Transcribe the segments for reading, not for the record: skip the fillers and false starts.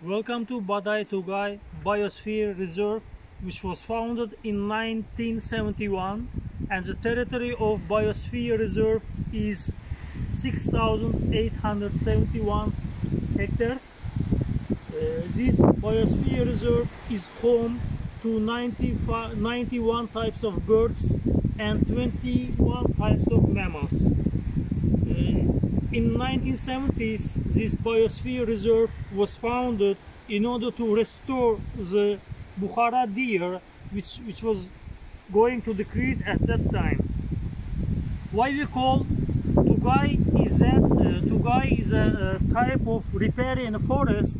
Welcome to Badai Tugai Biosphere Reserve, which was founded in 1971, and the territory of Biosphere Reserve is 6,871 hectares. This Biosphere Reserve is home to 91 types of birds and 21 types of mammals. In 1970s, this biosphere reserve was founded in order to restore the Bukhara deer, which was going to decrease at that time. Why we call Tugai is that Tugai is a type of riparian forest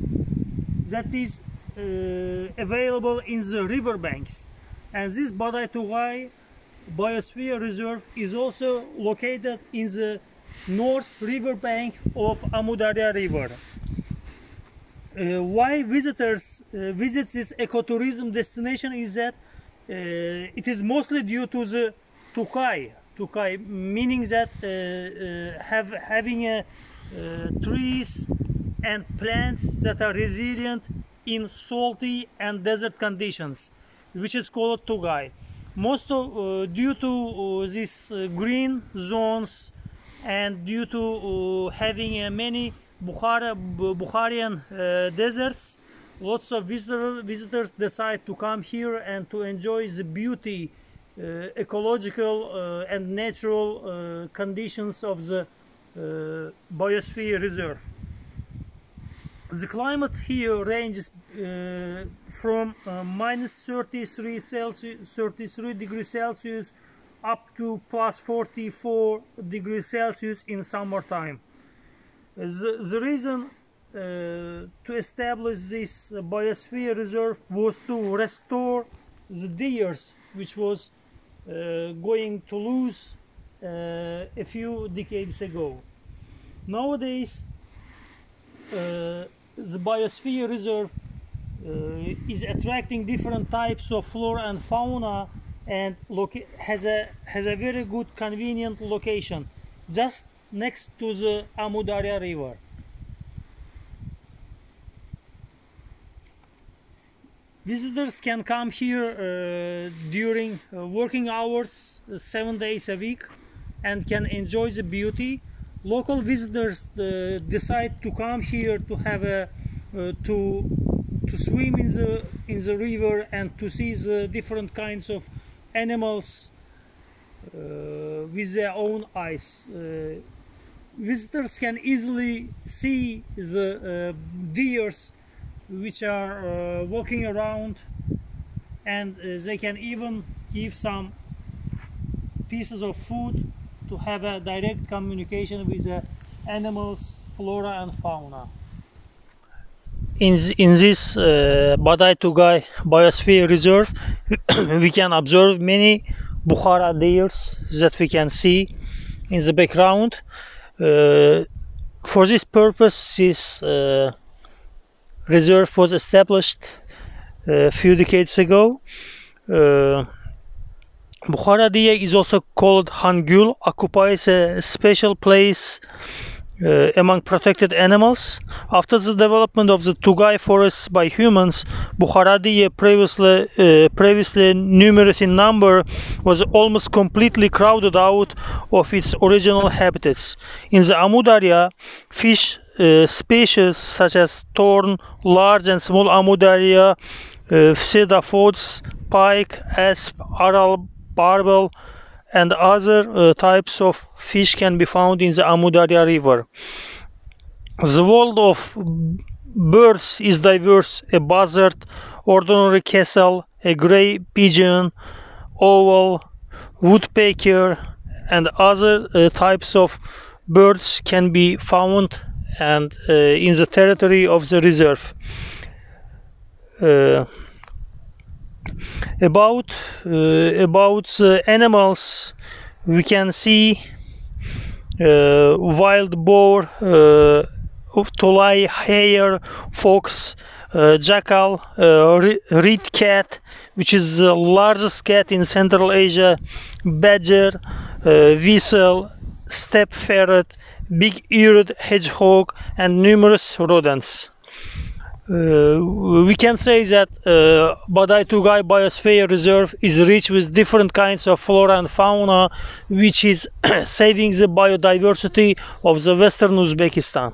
that is available in the riverbanks, and this Badai Tugai Biosphere Reserve is also located in the north riverbank of Amu Darya river. Why visitors visit this ecotourism destination is that it is mostly due to the Tugai, meaning that having trees and plants that are resilient in salty and desert conditions, which is called Tugai. Most of due to these green zones and due to having many Bukharian deserts, lots of visitors decide to come here and to enjoy the beauty, ecological and natural conditions of the Biosphere Reserve. The climate here ranges from -33 degrees Celsius up to plus 44 degrees Celsius in summertime. The reason to establish this biosphere reserve was to restore the deers, which was going to lose a few decades ago. Nowadays, the biosphere reserve is attracting different types of flora and fauna, and has a very good convenient location just next to the Amu Darya river. Visitors can come here during working hours 7 days a week and can enjoy the beauty. Local visitors decide to come here to have to swim in the river and to see the different kinds of animals with their own eyes. Visitors can easily see the deers which are walking around, and they can even give some pieces of food to have a direct communication with the animals, flora and fauna. In this Badai Tugai Biosphere Reserve, we can observe many Bukhara deers that we can see in the background. For this purpose, this reserve was established a few decades ago. Bukhara deer is also called Hangul, occupies a special place among protected animals. After the development of the Tugai forests by humans, Bukhara deer, previously numerous in number, was almost completely crowded out of its original habitats. In the Amu Darya, fish species such as tern, large and small Amu Darya, cephalopods, pike, asp, aral, barbel, and other types of fish can be found in the Amu Darya river. The world of birds is diverse: a buzzard, ordinary castle, a grey pigeon, owl, woodpecker, and other types of birds can be found and in the territory of the reserve. About the animals, we can see wild boar, tolai hare, fox, jackal, red cat, which is the largest cat in Central Asia, badger, weasel, steppe ferret, big-eared hedgehog, and numerous rodents. We can say that Badai Tugai Biosphere Reserve is rich with different kinds of flora and fauna, which is saving the biodiversity of the western Uzbekistan.